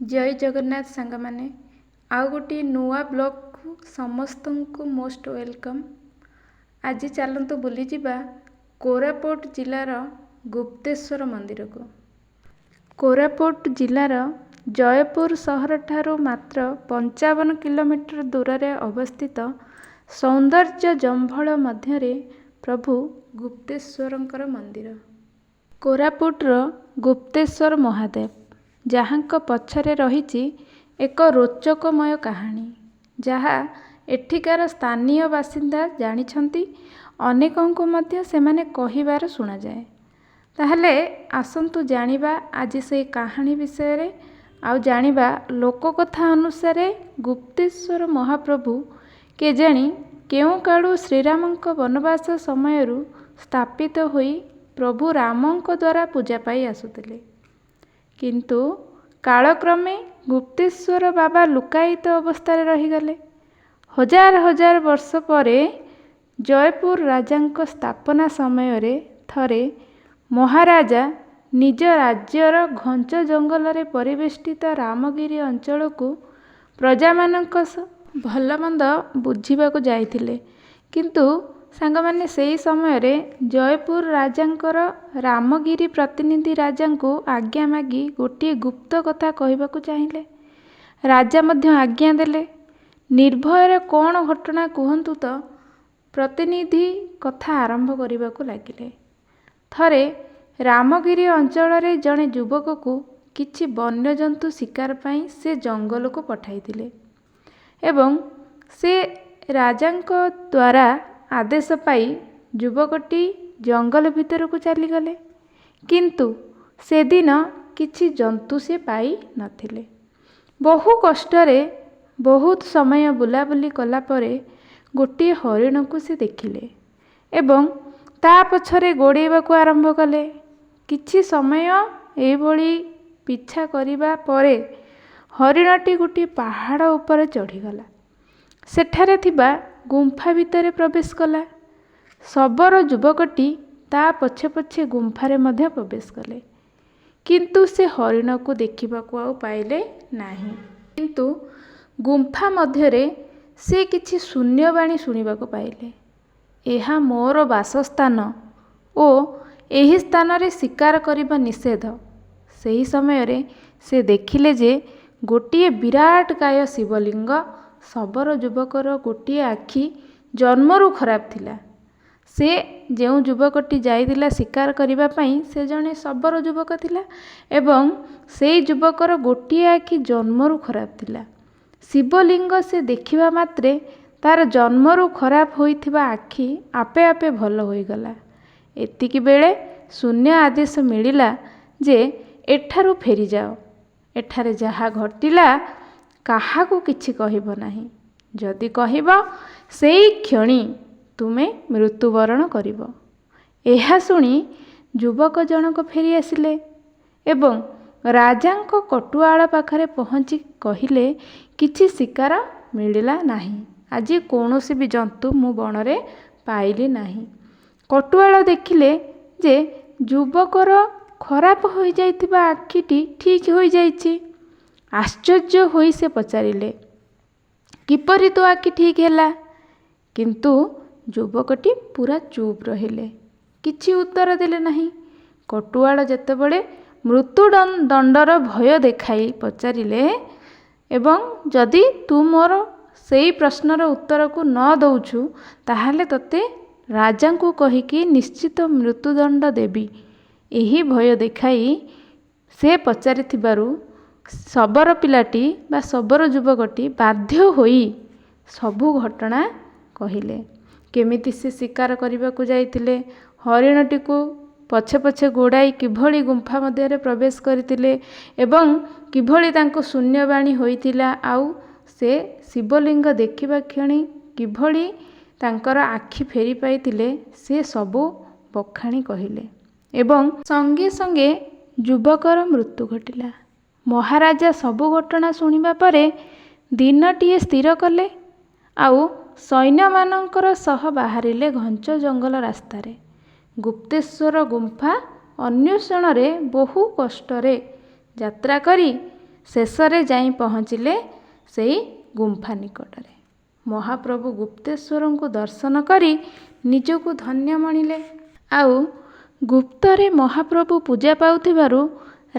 जय जगन्नाथ सांग माने आउ गोटे नुआ ब्लॉग को समस्त को मोस्ट वेलकम। आज चलतु बुली जिबा कोरापुट जिलार गुप्तेश्वर मंदिर को। कोरापुट जिलार जयपुर सहर ठारू मात्र 55 किलोमीटर दूर रे अवस्थित सौंदर्य जंभल मध्य प्रभु गुप्तेश्वरंकर मंदिर। कोरापुटर गुप्तेश्वर महादेव जहाँक पछरे रही एक रोचकमय कहानी जहाँ एठिकार स्थानीय बासिंदा जानिछंती, अनेकों मध्य सेमाने कहिबार सुना जाए। ताहले आसंतु जानिबा आज से कहानी विषय रे आउ जानिबा लोककथा अनुसार गुप्तेश्वर महाप्रभु के जानी केउ कालू श्रीरामंक वनवास समयरु स्थापित होई प्रभु रामंक द्वारा पूजा पाई आसुतिले, किंतु कालक्रमे गुप्तेश्वर बाबा लुकायित अवस्था रहीगले। हजार हजार वर्ष परे जयपुर राजांक स्थापना समय रे थरे महाराजा निज राज्यर घंच जंगल रे परिवेष्टित रामगिरी अंचल को प्रजा मानक भल मंद बुझीबाकु जाइथिले, किंतु सांग माने सेही समय रे जयपुर राजांकर रामगिरी प्रतिनिधि राजा को आज्ञा मागी गोटे गुप्त कथा कहबाकू चाहिए। राजा मध्य आज्ञा देले। निर्भय कौन घटना कहतु तो प्रतिनिधि कथा आरंभ करने लगिले। थरे रामगिरी अंचल रे जड़े युवक को किछि वन्यजंतु शिकार पाई से जंगल को पठाइथिले एवं से राजांक द्वारा आदेश पाई युवकटी जंगल भीतर को चलीगले, किंतु से दिन किछि जंतु से पाई नथिले। बहु कष्टरे बहुत समय बुलाबुली कला परे गोटे हरिण को से देखिले एवं ता पछरे गोड़ेबाकू आरंभ कले। किछि समय एभली पिछा करिबा परे हरिणटी गोटे पहाड़ ऊपर चढ़ीगला। सेठारे थिबा गुंफा भितर प्रवेश कला। सबर युवकटी ता पछे पछे गुंफारे मध्य प्रवेश कले, किंतु से हरिण को देखिबाकू आउ पाइले नाही। किंतु गुंफा मध्यरे से किछि शून्यवाणी सुनिबाकू पाइले। एहा मोर वासस्थान ओ एही स्थान रे शिकार करिबा निषेध। सेही समय रे से देखिले जे गोटिए विराट काय शिवलिंग। सबर युवकर गोटिए आखि जन्मरू खराब थिला। से जो युवकटी जाइदिला शिकार करिबा पई से जने सबर युवक थिला एवं से युवकर गोटिए आखि जन्मरू खराब थिला। शिवलिंग से देखिबा मात्रे तार जन्मरू खराब होइथिबा आखि आपे आपे भल होइगला। एतिकी बेले शून्य आदेश मिलिला जे एठारू फेरी जाओ। एठारे जहा घटिला काहाकू किछि कहिबो नाही। जदि कहिबो सेई क्षणी तुमे मृत्युवरण करिबो। एहा सुनी युवक जनक फेरी आसिले एवं राजांक कटुआल पाखरे पहुँची कहिले किछि शिकार मिलिला नाही। आज कौनसी भी जंतु मु बणरे पाइली नाही। कटुआल देखिले जे युवकर खराब हो जाइथिबा आखिटी ठीक हो जाइछि। आश्चर्य होई से पचारिले, किपरि तो आखि ठीक हैला? किंतु युवकटी पूरा चुप रहिले, किछि उत्तर देले नाही। कटुआल जेतेबेले मृत्यु दंडर भय देखाई पचारिले एवं जदि तू मोर सेई प्रश्नर उत्तर को न दउछु ताहाले तते राजा को कहिकी निश्चित मृत्युदंड देबी। एही भय देखाई से पचारिथिबारु सबर पिलाटी बा सबर युवकटी बाध्य होई सबु घटना कहिले। केमिति से शिकार करने को जाइथिले, हरिणटी को पछे पछे गोड़ाई किभली गुंफा मध्य प्रवेश करथिले एवं किभली तांको शून्यवाणी होइथिला। आउ से शिवलिंग देखिबा क्षणी किभली तांकर आखि फेरी पाइथिले से सबु बखाणी कहिले एवं संगे संगे युवकर मृत्यु घटिला। महाराजा सबु घटना सुनिबा परे दिनटीए स्थिर कले आउ सैन्य मानकर सह बाहरिले घंच जंगल रास्तारे। गुप्तेश्वर गुंफा अन्वेषण रे बहु कष्टरे यात्रा करी ଶେଷରେ ଯାଇ ପହଞ୍ଚିଲେ ସେହି ଗୁମ୍ଫା ନିକଟରେ। ମହାପ୍ରଭୁ ଗୁପ୍ତେଶ୍ୱରଙ୍କୁ ଦର୍ଶନ କରି ନିଜକୁ ଧନ୍ୟ ମଣିଲେ। ଆଉ ଗୁପ୍ତରେ ମହାପ୍ରଭୁ ପୂଜା ପାଉଥିବାରୁ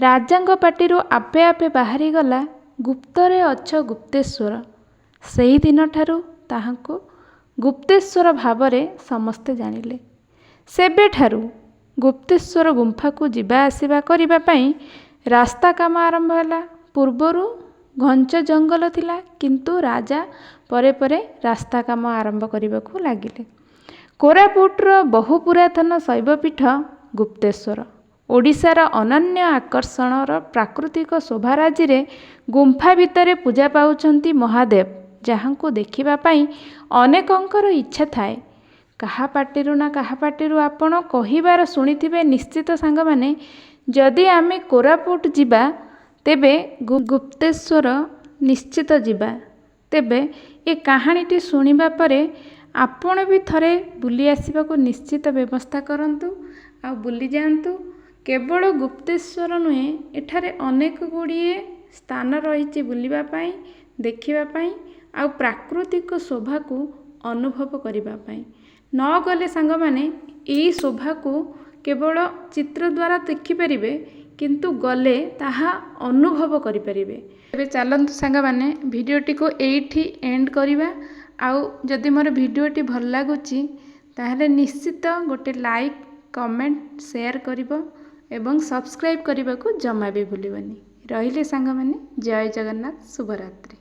ରାଜାଙ୍କ ପାଟିରୁ ଆପେ ଆପେ ବାହାରିଗଲା, ଗୁପ୍ତରେ ଅଛ ଗୁପ୍ତେଶ୍ୱର। ସେହିଦିନଠାରୁ ତାହାଙ୍କୁ ଗୁପ୍ତେଶ୍ୱର ଭାବରେ ସମସ୍ତେ ଜାଣିଲେ। ସେବେଠାରୁ ଗୁପ୍ତେଶ୍ୱର ଗୁମ୍ଫାକୁ ଯିବା ଆସିବା କରିବା ପାଇଁ ରାସ୍ତା କାମ ଆରମ୍ଭ ହେଲା। ପୂର୍ବରୁ ଘଞ୍ଚ ଜଙ୍ଗଲ ଥିଲା, କିନ୍ତୁ ରାଜା ପରେ ପରେ ରାସ୍ତା କାମ ଆରମ୍ଭ କରିବାକୁ ଲାଗିଲେ। କୋରାପୁଟର ବହୁ ପୁରାତନ ଶୈବପୀଠ ଗୁପ୍ତେଶ୍ୱର। ଓଡ଼ିଶାର ଅନନ୍ୟ ଆକର୍ଷଣର ପ୍ରାକୃତିକ ଶୋଭାରାଜିରେ ଗୁମ୍ଫା ଭିତରେ ପୂଜା ପାଉଛନ୍ତି ମହାଦେବ, ଯାହାଙ୍କୁ ଦେଖିବା ପାଇଁ ଅନେକଙ୍କର ଇଚ୍ଛା ଥାଏ। କାହା ପାଟିରୁ ନା କାହା ପାଟିରୁ ଆପଣ କହିବାର ଶୁଣିଥିବେ ନିଶ୍ଚିତ ସାଙ୍ଗମାନେ, ଯଦି ଆମେ କୋରାପୁଟ ଯିବା ତେବେ ଗୁପ୍ତେଶ୍ୱର ନିଶ୍ଚିତ ଯିବା। ତେବେ ଏ କାହାଣୀଟି ଶୁଣିବା ପରେ ଆପଣ ବି ଥରେ ବୁଲି ଆସିବାକୁ ନିଶ୍ଚିତ ବ୍ୟବସ୍ଥା କରନ୍ତୁ ଆଉ ବୁଲି ଯାଆନ୍ତୁ। କେବଳ ଗୁପ୍ତେଶ୍ୱର ନୁହେଁ, ଏଠାରେ ଅନେକ ଗୁଡ଼ିଏ ସ୍ଥାନ ରହିଛି ବୁଲିବା ପାଇଁ, ଦେଖିବା ପାଇଁ ଆଉ ପ୍ରାକୃତିକ ଶୋଭାକୁ ଅନୁଭବ କରିବା ପାଇଁ। ନ ଗଲେ ସାଙ୍ଗମାନେ ଏହି ଶୋଭାକୁ କେବଳ ଚିତ୍ର ଦ୍ୱାରା ଦେଖିପାରିବେ, କିନ୍ତୁ ଗଲେ ତାହା ଅନୁଭବ କରିପାରିବେ। ଏବେ ଚାଲନ୍ତୁ ସାଙ୍ଗମାନେ ଭିଡ଼ିଓଟିକୁ ଏଇଠି ଏଣ୍ଡ କରିବା। ଆଉ ଯଦି ମୋର ଭିଡ଼ିଓଟି ଭଲ ଲାଗୁଛି ତାହେଲେ ନିଶ୍ଚିତ ଗୋଟେ ଲାଇକ୍, କମେଣ୍ଟ, ସେୟାର କରିବ ଏବଂ ସବସ୍କ୍ରାଇବ୍ କରିବାକୁ ଜମା ବି ଭୁଲିବନି। ରହିଲି ସାଙ୍ଗମାନେ, ଜୟ ଜଗନ୍ନାଥ, ଶୁଭରାତ୍ରି।